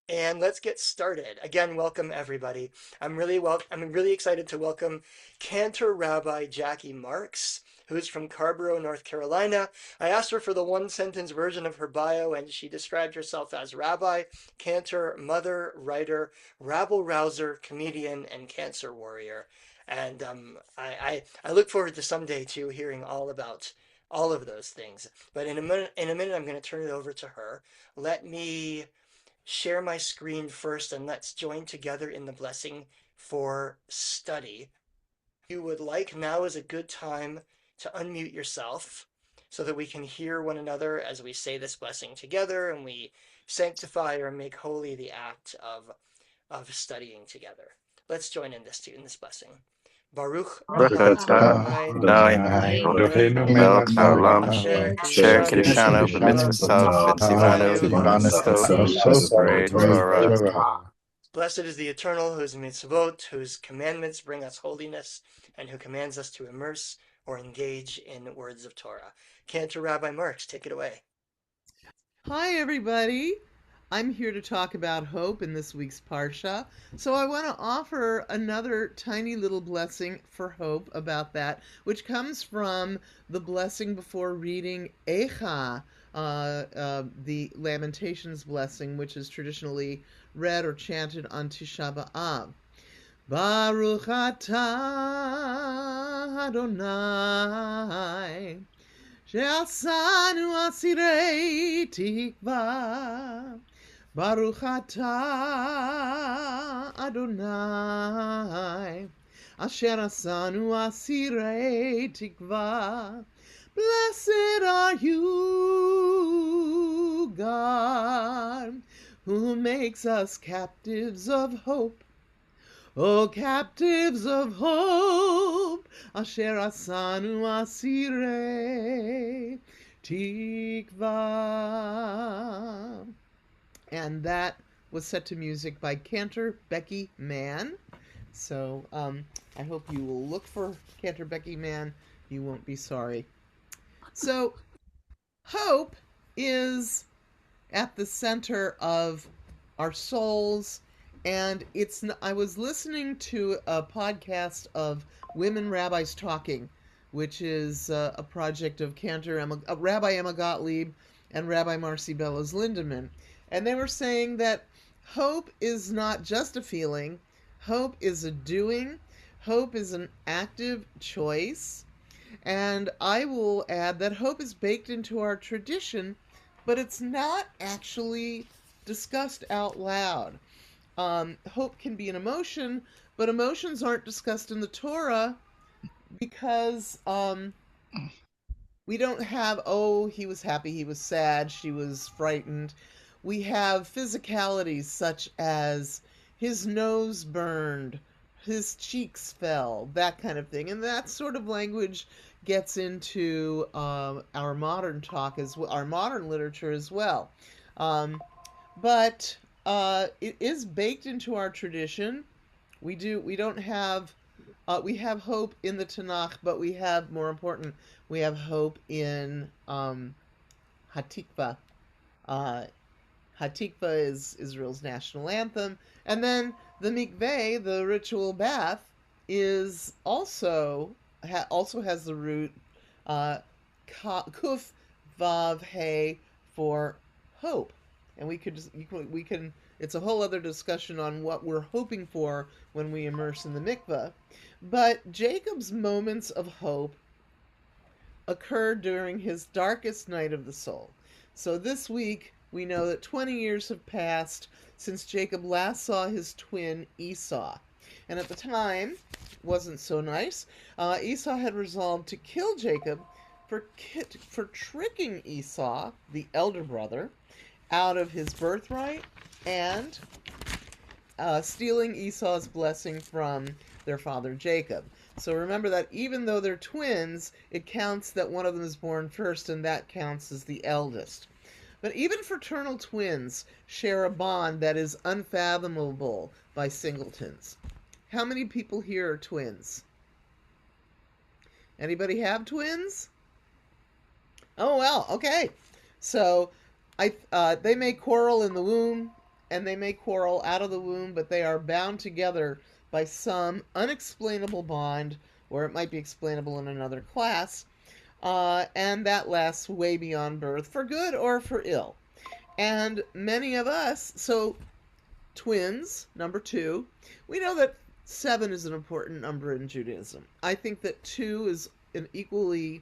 And let's get started. Again, welcome everybody. I'm really excited to welcome Cantor Rabbi Jacquie Marx, who's from Carborough, North Carolina. I asked her for the one sentence version of her bio, and she described herself as rabbi, cantor, mother, writer, rabble rouser, comedian, and cancer warrior. And I look forward to someday to hearing all about all of those things. But in a minute, I'm going to turn it over to her. Let me share my screen first and let's join together in the blessing for study. If you would like, now is a good time to unmute yourself so that we can hear one another as we say this blessing together and we sanctify or make holy the act of studying together. Let's join in this blessing. Baruch Baruch atah Adonai Adonai Eloheinu melech haolam asher asher kiddushanu kiddushanu b'mitzvotav v'tzivanu b'mitzvot b'divrei Torah. Blessed is the Eternal, whose mitzvot, whose commandments bring us holiness, and who commands us to immerse or engage in words of Torah. Cantor Rabbi Marx, take it away. Hi, everybody. I'm here to talk about hope in this week's Parsha. So I want to offer another tiny little blessing for hope about that, which comes from the blessing before reading Echa, the Lamentations blessing, which is traditionally read or chanted on Tisha B'Av. Baruch atah Adonai שעשנו אסירי תקווה, ברוך אתה אדוני, אשר עשנו אסירי תקווה. Blessed are you, God, who makes us captives of hope. O captives of hope, asher asanu asirei tikva. And that was set to music by Cantor Becky Mann. So I hope you will look for Cantor Becky Mann. You won't be sorry. So hope is at the center of our souls. And I was listening to a podcast of Women Rabbis Talking, which is a project of Rabbi Emma Gottlieb and Rabbi Marcy Bellows Lindemann. And they were saying that hope is not just a feeling. Hope is a doing. Hope is an active choice. And I will add that hope is baked into our tradition, but it's not actually discussed out loud. Hope can be an emotion, but emotions aren't discussed in the Torah because we don't have, oh, he was happy, he was sad, she was frightened. We have physicalities such as his nose burned, his cheeks fell, that kind of thing. And that sort of language gets into our modern talk, our modern literature as well. But it is baked into our tradition. We have hope in the Tanakh, but more important, we have hope in Hatikva. Hatikva is Israel's national anthem. And then the mikveh, the ritual bath, is also has the root kuf vav he for hope. And we can it's a whole other discussion on what we're hoping for when we immerse in the mikveh. But Jacob's moments of hope occurred during his darkest night of the soul. So this week, we know that 20 years have passed since Jacob last saw his twin Esau. And at the time, wasn't so nice. Esau had resolved to kill Jacob for tricking Esau, the elder brother, out of his birthright and stealing Esau's blessing from their father Jacob. So remember that even though they're twins, it counts that one of them is born first, and that counts as the eldest. But even fraternal twins share a bond that is unfathomable by singletons. How many people here are twins? Anybody have twins? Oh, well, okay. So they may quarrel in the womb, and they may quarrel out of the womb, but they are bound together by some unexplainable bond, or it might be explainable in another class, and that lasts way beyond birth, for good or for ill. And many of us, so twins, number two, we know that seven is an important number in Judaism. I think that two is an equally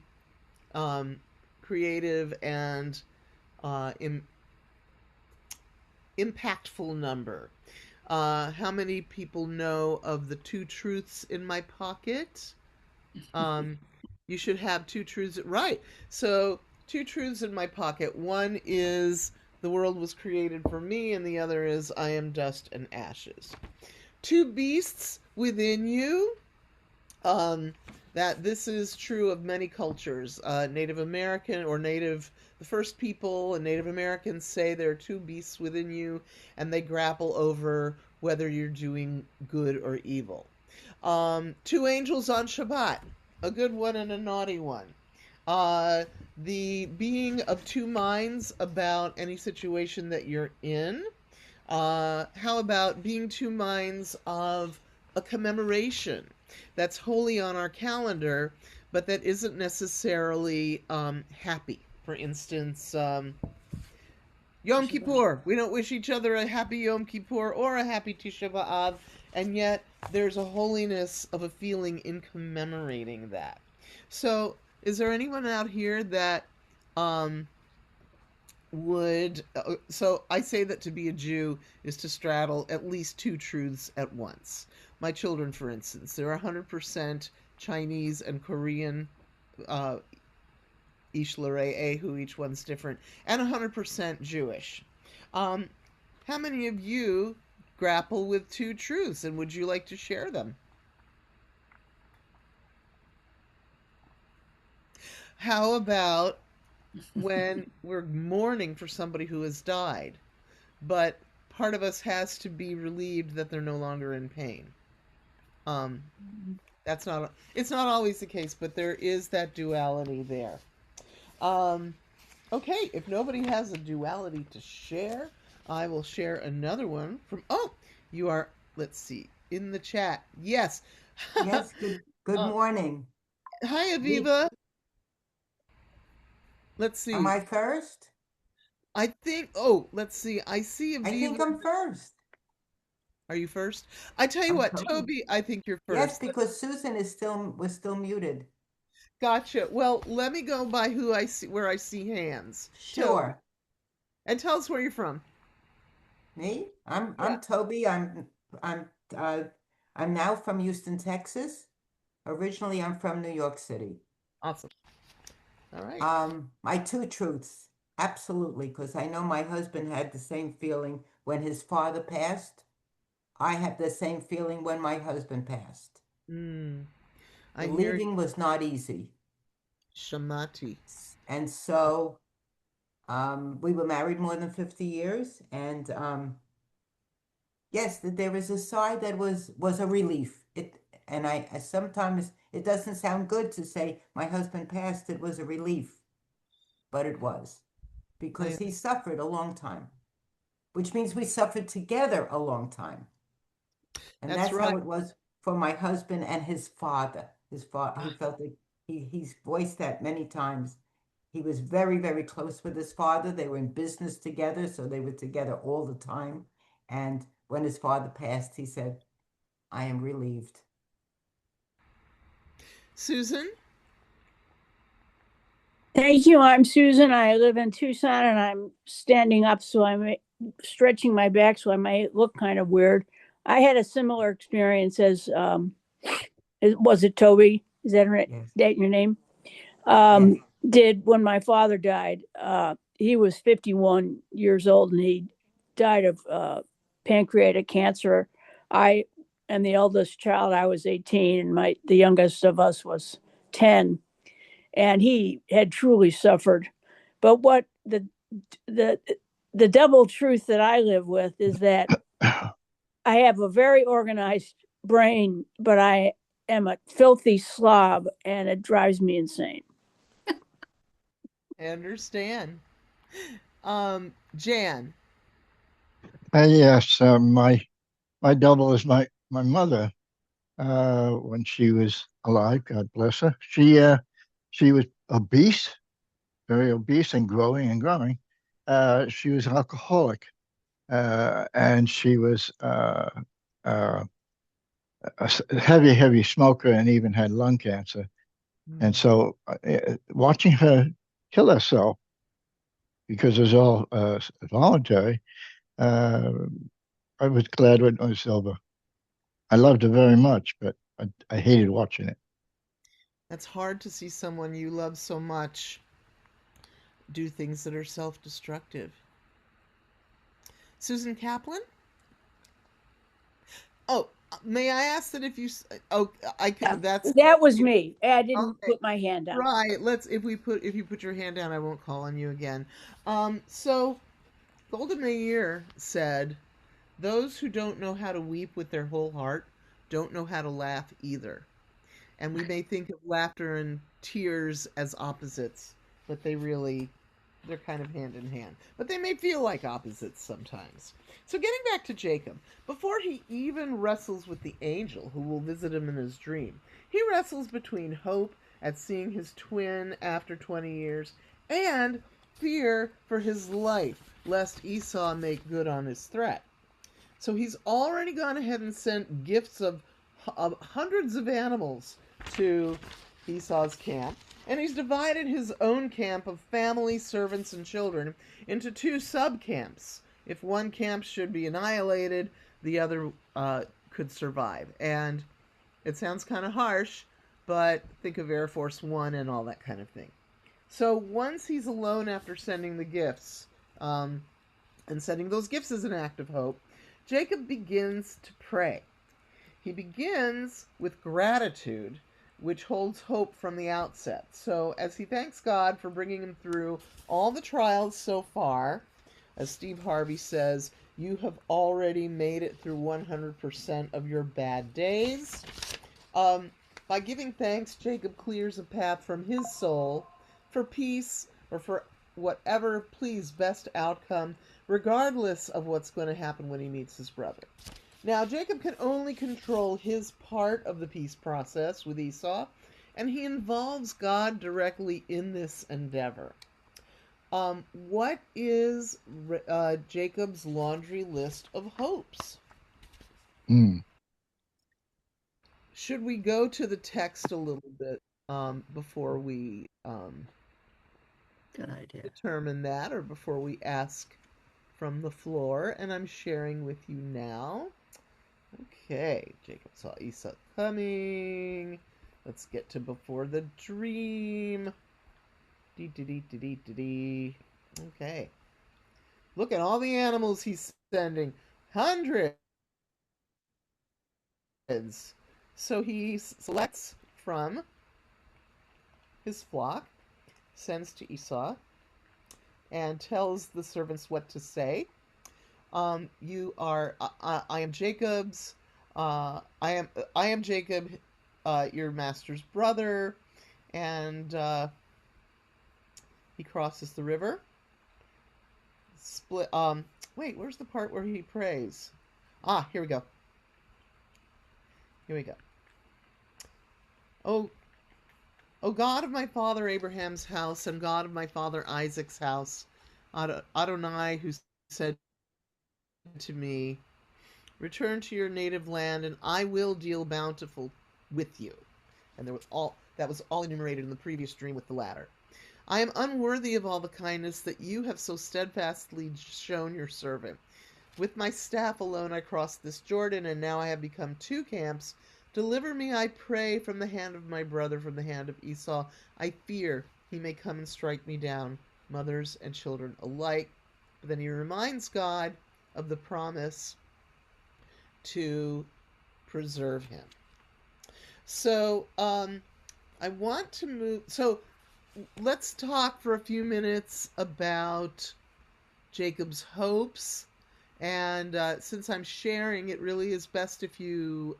creative and impactful number. How many people know of the two truths in my pocket? You should have two truths. Right. So, two truths in my pocket. One is the world was created for me, and the other is I am dust and ashes. Two beasts within you. That this is true of many cultures. Native American or Native, the first people and Native Americans say there are two beasts within you, and they grapple over whether you're doing good or evil. Two angels on Shabbat, a good one and a naughty one. The being of two minds about any situation that you're in. How about being two minds of a commemoration that's holy on our calendar, but that isn't necessarily happy? For instance, Yom Kippur. We don't wish each other a happy Yom Kippur or a happy Tisha B'Av, and yet there's a holiness of a feeling in commemorating that. So, is there anyone out here that would... so I say that to be a Jew is to straddle at least two truths at once. My children, for instance, they're 100% Chinese and Korean, Ish L'Rei, who each one's different, and 100% Jewish. How many of you grapple with two truths, and would you like to share them? How about when we're mourning for somebody who has died, but part of us has to be relieved that they're no longer in pain? It's not always the case, but there is that duality there. Okay, if nobody has a duality to share, I will share another one from, you are, let's see, in the chat. Yes. Yes, good morning. Hi, Aviva. Let's see. Am I first? I think, let's see. I see Aviva. I think I'm first. Are you first? I tell you what, Toby, I think you're first. Yes, because Susan was still muted. Gotcha. Well, let me go by where I see hands. Sure. Toby. And tell us where you're from. Me? I'm Toby. I'm now from Houston, Texas. Originally, I'm from New York City. Awesome. All right. My two truths, absolutely, because I know my husband had the same feeling when his father passed. I had the same feeling when my husband passed. Leaving was not easy. Shamati. And so we were married more than 50 years. And yes, there was a side that was a relief. I sometimes, it doesn't sound good to say my husband passed, it was a relief. But it was. Because he suffered a long time. Which means we suffered together a long time. And that's right. How it was for my husband and his father. He felt that he's voiced that many times. He was very, very close with his father. They were in business together, so they were together all the time. And when his father passed, he said, I am relieved. Susan? Thank you. I'm Susan. I live in Tucson, and I'm standing up, so I'm stretching my back, so I might look kind of weird. I had a similar experience as, was it Toby? Is that right? Yes. That your name? Yes. Did when my father died. He was 51 years old, and he died of pancreatic cancer. I am the eldest child. I was 18, and the youngest of us was 10. And he had truly suffered. But what the double truth that I live with is that I have a very organized brain, but I am a filthy slob, and it drives me insane. I understand. Jan. Yes, my double is my mother. When she was alive, God bless her, she was obese, very obese, and growing and growing. She was alcoholic, and she was uh, a heavy smoker, and even had lung cancer. And Mm. so, watching her kill herself because it was all voluntary, uh, I was glad when it was over. I loved her very much, but I hated watching it. That's hard to see someone you love so much do things that are self-destructive. Susan Kaplan? Oh, may I ask that if you oh, I Yeah, could that's that was me. I didn't okay. put my hand down. Right. Let's if you put your hand down, I won't call on you again. So Golda Meir said, "Those who don't know how to weep with their whole heart don't know how to laugh either." And we may think of laughter and tears as opposites, but they're kind of hand in hand. But they may feel like opposites sometimes. So getting back to Jacob, before he even wrestles with the angel who will visit him in his dream, he wrestles between hope at seeing his twin after 20 years and fear for his life, lest Esau make good on his threat. So he's already gone ahead and sent gifts of hundreds of animals to Esau's camp. And he's divided his own camp of family, servants, and children into two sub-camps. If one camp should be annihilated, the other could survive. And it sounds kind of harsh, but think of Air Force One and all that kind of thing. So once he's alone after sending the gifts, and sending those gifts as an act of hope, Jacob begins to pray. He begins with gratitude, which holds hope from the outset. So as he thanks God for bringing him through all the trials so far, as Steve Harvey says, you have already made it through 100% of your bad days. By giving thanks, Jacob clears a path from his soul for peace or for whatever please best outcome, regardless of what's going to happen when he meets his brother. Now, Jacob can only control his part of the peace process with Esau, and he involves God directly in this endeavor. What is Jacob's laundry list of hopes? Mm. Should we go to the text a little bit before we Good idea. determine that, or before we ask from the floor? And I'm sharing with you now. Okay, Jacob saw Esau coming. Let's get to before the dream. Okay. Look at all the animals he's sending. Hundreds. So he selects from his flock, sends to Esau, and tells the servants what to say. You are, I am Jacob's, I am Jacob, your master's brother, and he crosses the river. Split. Wait, where's the part where he prays? Ah, here we go. Here we go. Oh, O God of my father Abraham's house and God of my father Isaac's house, Adonai, who said to me, return to your native land and I will deal bountiful with you. And that was all enumerated in the previous dream with the ladder. I am unworthy of all the kindness that you have so steadfastly shown your servant. With my staff alone I crossed this Jordan, and now I have become two camps. Deliver me, I pray, from the hand of my brother, from the hand of Esau. I fear he may come and strike me down, mothers and children alike. But then he reminds God of the promise to preserve him. So I want to move. So let's talk for a few minutes about Jacob's hopes. And since I'm sharing, it really is best if you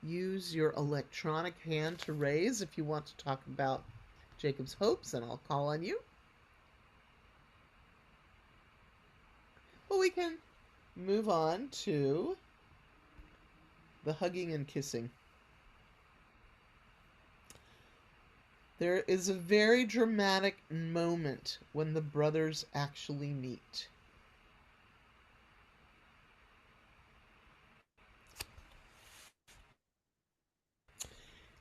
use your electronic hand to raise if you want to talk about Jacob's hopes, and I'll call on you. Well, we can move on to the hugging and kissing. There is a very dramatic moment when the brothers actually meet.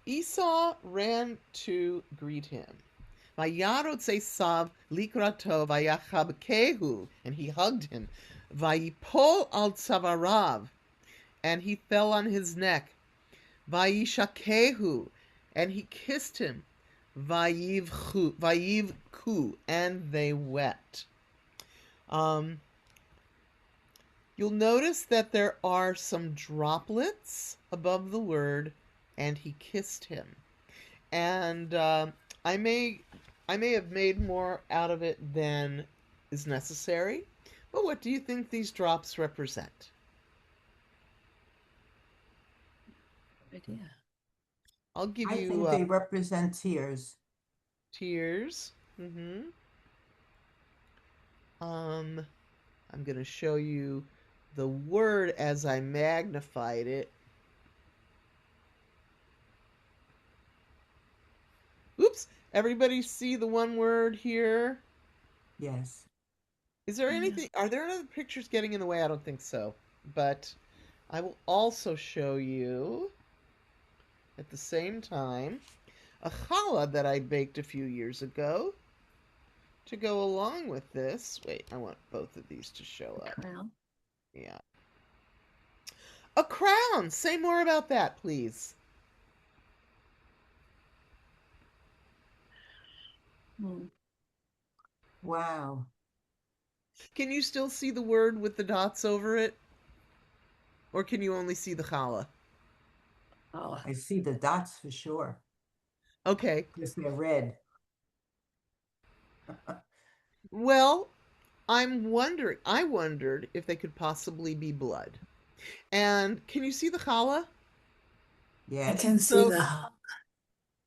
Esau ran to greet him. Vayarotz Esav likrato vayachabkehu, and he hugged him. Vayipol al tzavarav, and he fell on his neck. Vayishakehu, and he kissed him. Vayivku, and they wept. You'll notice that there are some droplets above the word, and he kissed him. And I may have made more out of it than is necessary, but what do you think these drops represent? Idea. I'll give I you think they represent tears. tears. I'm going to show you the word as I magnified it. Oops! Everybody see the one word here? Yes. Is there Yeah. anything? Are there other pictures getting in the way? I don't think so. But I will also show you at the same time a challah that I baked a few years ago to go along with this. Wait, I want both of these to show up. Crown. Yeah. A crown! Say more about that, please. Hmm. Wow. Can you still see the word with the dots over it? Or can you only see the challah? Oh, I see the dots for sure Okay. because they're red. Well, I wondered if they could possibly be blood. And can you see the challah? I Yes. can see So the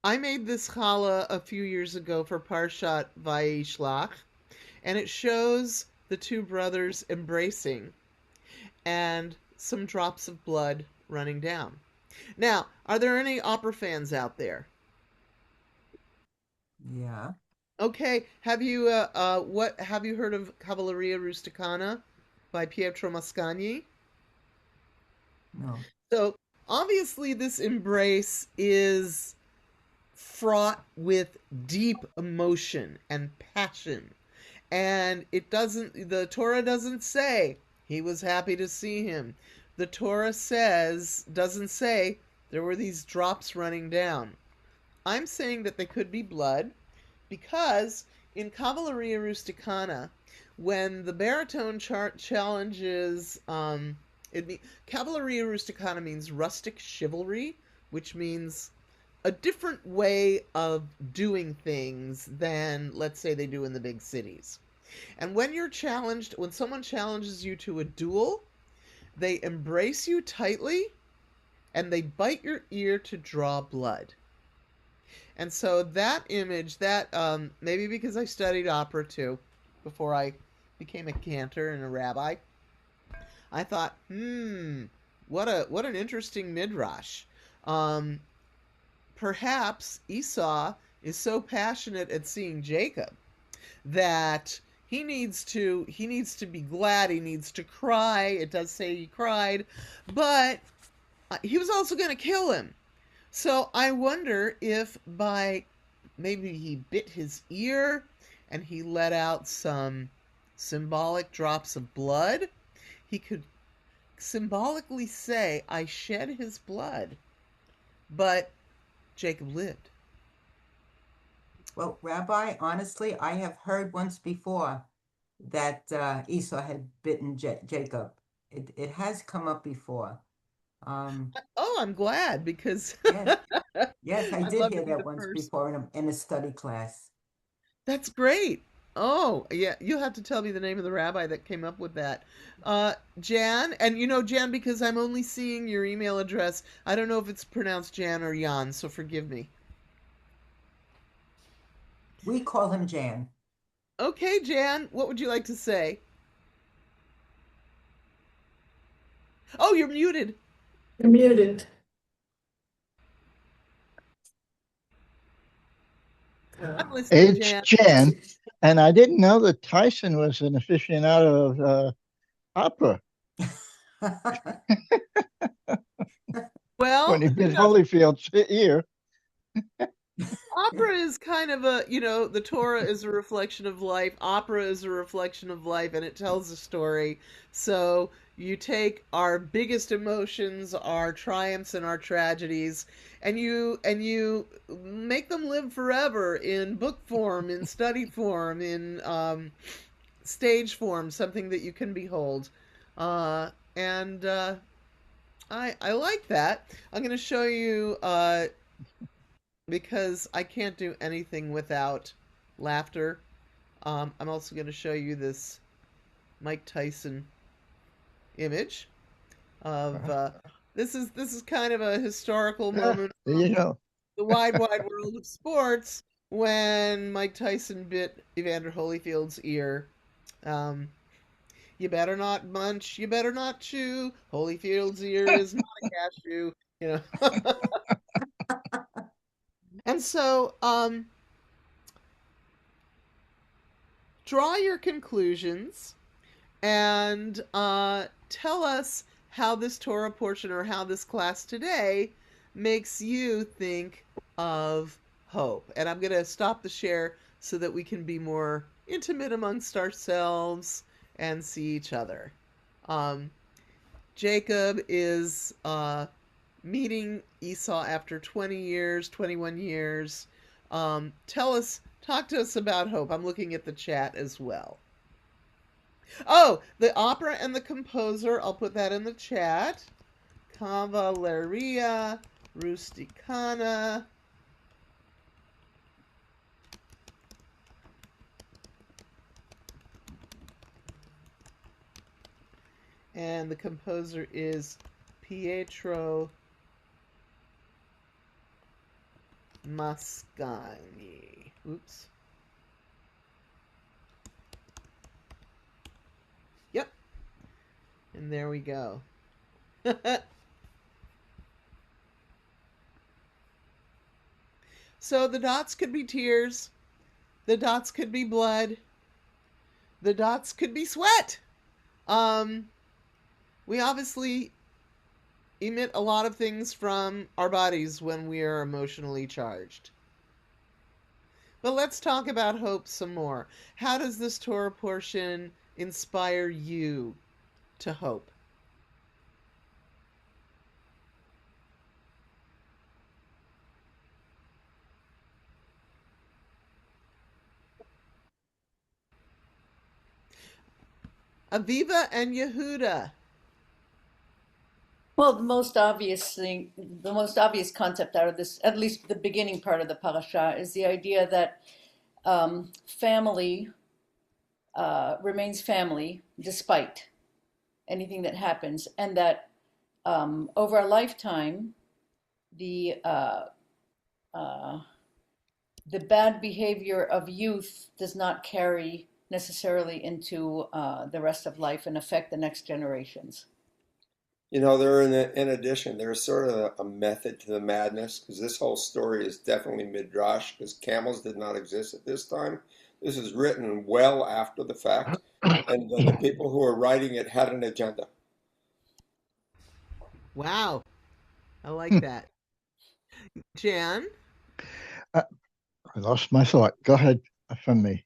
I made this challah a few years ago for Parshat Vayishlach, and it shows the two brothers embracing and some drops of blood running down. Now, are there any opera fans out there? Yeah. Okay, have you heard of Cavalleria Rusticana by Pietro Mascagni? No. So obviously this embrace is fraught with deep emotion and passion. And the Torah doesn't say he was happy to see him. The Torah doesn't say there were these drops running down. I'm saying that they could be blood because in Cavalleria Rusticana, when the baritone challenges, Cavalleria Rusticana means rustic chivalry, which means a different way of doing things than, let's say, they do in the big cities. And when someone challenges you to a duel, they embrace you tightly and they bite your ear to draw blood. And so that image, maybe because I studied opera too, before I became a cantor and a rabbi, I thought, what an interesting midrash. Perhaps Esau is so passionate at seeing Jacob that he needs to be glad, he needs to cry. It does say he cried, but he was also going to kill him. So I wonder if maybe he bit his ear and he let out some symbolic drops of blood, he could symbolically say, I shed his blood, but Jacob lived. Well, Rabbi, honestly, I have heard once before that Esau had bitten Jacob. It has come up before. Oh, I'm glad because Yes, yes, I I'd did love hear to be that the once first. before in a study class. That's great. Oh, yeah, you'll have to tell me the name of the rabbi that came up with that. Jan, and Jan, because I'm only seeing your email address, I don't know if it's pronounced Jan or Jan, so forgive me. We call him Jan. Okay, Jan, what would you like to say? Oh, you're muted. You're muted. I'm listening, It's Jan. Jan, and I didn't know that Tyson was an aficionado of opera when Well, he did Holyfield's ear. opera is kind of a, the Torah is a reflection of life, opera is a reflection of life, and it tells a story. So you take our biggest emotions, our triumphs and our tragedies, and you make them live forever in book form, in study form, in stage form, something that you can behold. And I like that. I'm going to show you because I can't do anything without laughter. I'm also going to show you this Mike Tyson image of this is kind of a historical moment There you from go. the wide world of sports when Mike Tyson bit Evander Holyfield's ear. Um, you better not munch, you better not chew. Holyfield's ear is not a cashew, you know. And so, draw your conclusions and tell us how this Torah portion or how this class today makes you think of hope. And I'm going to stop the share so that we can be more intimate amongst ourselves and see each other. Jacob is meeting Esau after 20 years, 21 years. Talk to us about hope. I'm looking at the chat as well. Oh, the opera and the composer, I'll put that in the chat. Cavalleria Rusticana. And the composer is Pietro Mascagni. Oops. Yep. And there we go. So the dots could be tears. The dots could be blood. The dots could be sweat. We obviously emit a lot of things from our bodies when we are emotionally charged. But let's talk about hope some more. How does this Torah portion inspire you to hope? Aviva and Yehuda. Well, the most obvious concept out of this, at least the beginning part of the parasha, is the idea that family remains family despite anything that happens, and that over a lifetime, the uh, uh, the bad behavior of youth does not carry necessarily into the rest of life and affect the next generations. In addition, there's sort of a method to the madness because this whole story is definitely midrash because camels did not exist at this time. This is written well after the fact, and the people who are writing it had an agenda. Wow. I like that. Jan? I lost my thought. Go ahead from me.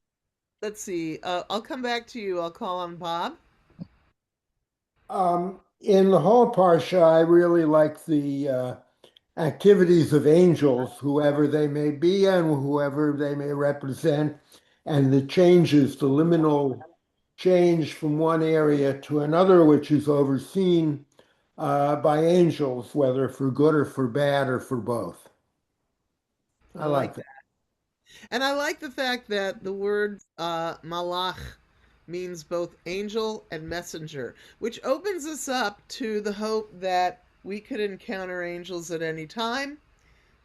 Let's see. I'll come back to you. I'll call on Bob. In the whole parsha, I really like the activities of angels, whoever they may be and whoever they may represent, and the changes, the liminal change from one area to another, which is overseen by angels, whether for good or for bad or for both. I like that. And I like the fact that the word malach means both angel and messenger, which opens us up to the hope that we could encounter angels at any time.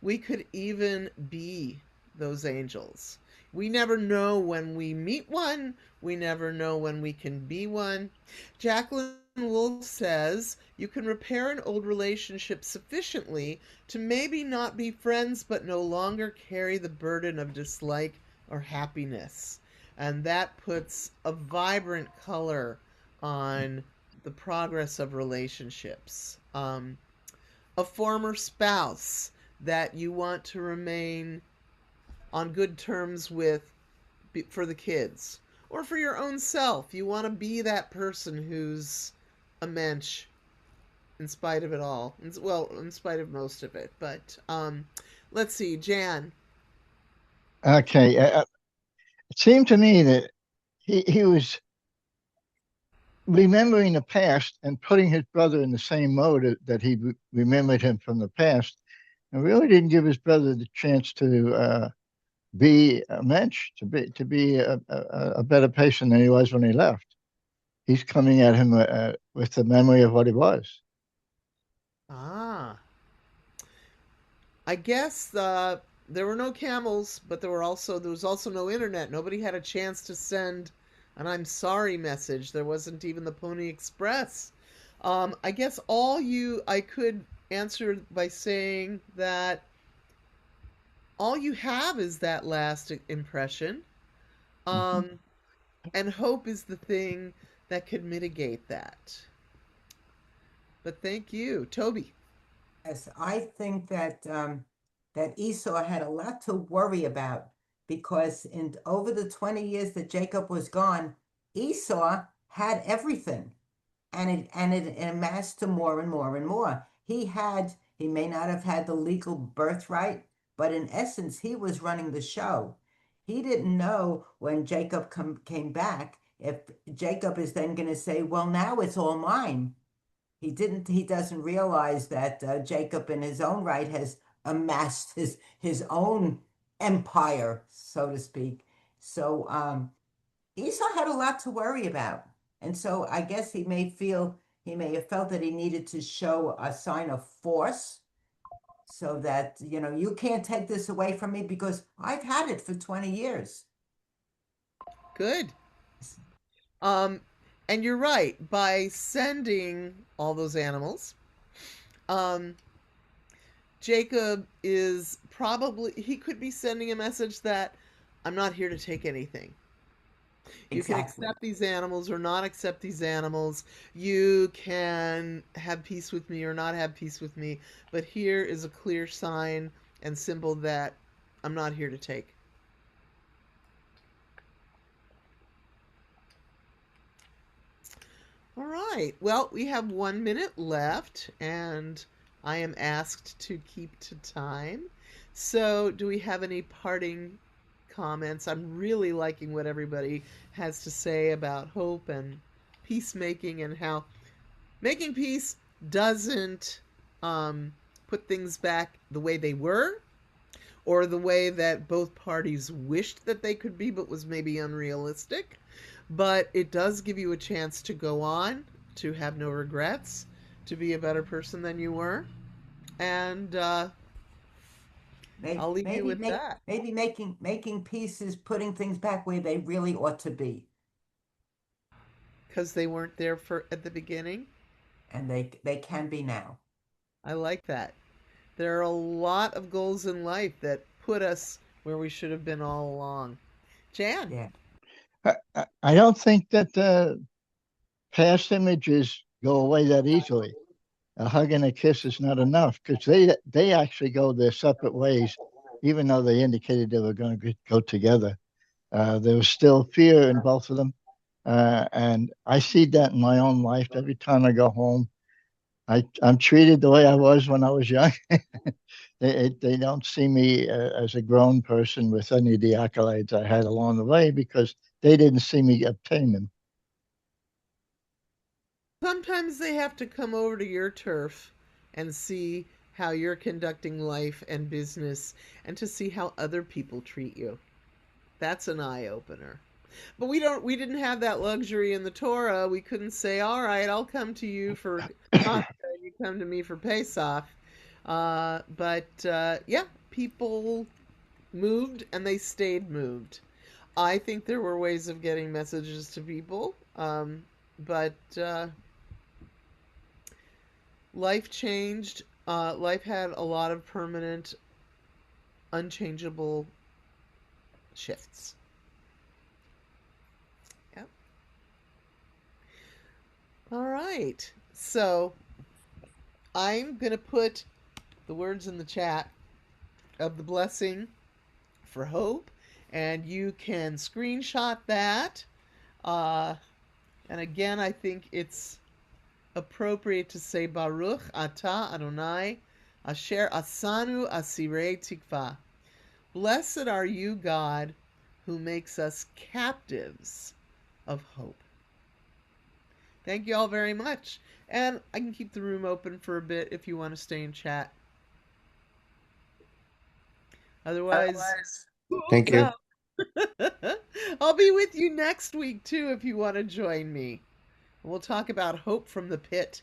We could even be those angels. We never know when we meet one. We never know when we can be one. Jacqueline Wolf says you can repair an old relationship sufficiently to maybe not be friends but no longer carry the burden of dislike or happiness. And that puts a vibrant color on the progress of relationships. A former spouse that you want to remain on good terms with for the kids or for your own self. You want to be that person who's a mensch in spite of it all. Well, in spite of most of it. But let's see, Jan. Okay. It seemed to me that he was remembering the past and putting his brother in the same mode that he remembered him from the past, and really didn't give his brother the chance to be a mensch, to be a better person than he was when he left. He's coming at him with the memory of what he was. Ah, I guess there were no camels, but there was also no internet. Nobody had a chance to send an "I'm sorry" message. There wasn't even the Pony Express. I guess I could answer by saying that all you have is that last impression. Mhm. Um, and hope is the thing that could mitigate that. But thank you, Toby. Yes, I think that that Esau had a lot to worry about because in over the 20 years that Jacob was gone, Esau had everything, and it amassed to more and more and more. He may not have had the legal birthright, but in essence, he was running the show. He didn't know when Jacob came back if Jacob is then going to say, "Well, now it's all mine." He doesn't realize that Jacob in his own right has amassed his own empire, so to speak. So Esau had a lot to worry about. And so I guess he may have felt that he needed to show a sign of force so that, you can't take this away from me because I've had it for 20 years. Good. Um, and you're right. By sending all those animals, um, Jacob he could be sending a message that I'm not here to take anything. You can Exactly. accept these animals or not accept these animals. You can have peace with me or not have peace with me. But here is a clear sign and symbol that I'm not here to take. All right. Well, we have 1 minute left, and I am asked to keep to time. So, do we have any parting comments? I'm really liking what everybody has to say about hope and peacemaking and how making peace doesn't put things back the way they were or the way that both parties wished that they could be, but was maybe unrealistic. But it does give you a chance to go on, to have no regrets, to be a better person than you were. And I'll leave you with that. Maybe making peace is putting things back where they really ought to be. Because they weren't there at the beginning. And they can be now. I like that. There are a lot of goals in life that put us where we should have been all along. Jan? Yeah. I don't think that past images go away that easily. A hug and a kiss is not enough because they actually go their separate ways, even though they indicated they were going to go together. There was still fear in both of them, and I see that in my own life. Every time I go home, I'm treated the way I was when I was young. They don't see me as a grown person with any of the accolades I had along the way because they didn't see me obtain them. Sometimes they have to come over to your turf and see how you're conducting life and business and to see how other people treat you. That's an eye opener. But we didn't have that luxury in the Torah. We couldn't say, "All right, I'll come to you for Hanukkah, you come to me for Pesach." Yeah, people moved and they stayed moved. I think there were ways of getting messages to people, but life changed. Life had a lot of permanent, unchangeable shifts. Yep. All right. So I'm going to put the words in the chat of the blessing for hope, and you can screenshot that. And again, I think it's appropriate to say Baruch Atah Adonai Asher Asanu Asirei Tikva. Blessed are you, God, who makes us captives of hope. Thank you all very much. And I can keep the room open for a bit if you want to stay and chat. Otherwise, Thank you. I'll be with you next week too if you want to join me. We'll talk about hope from the pit.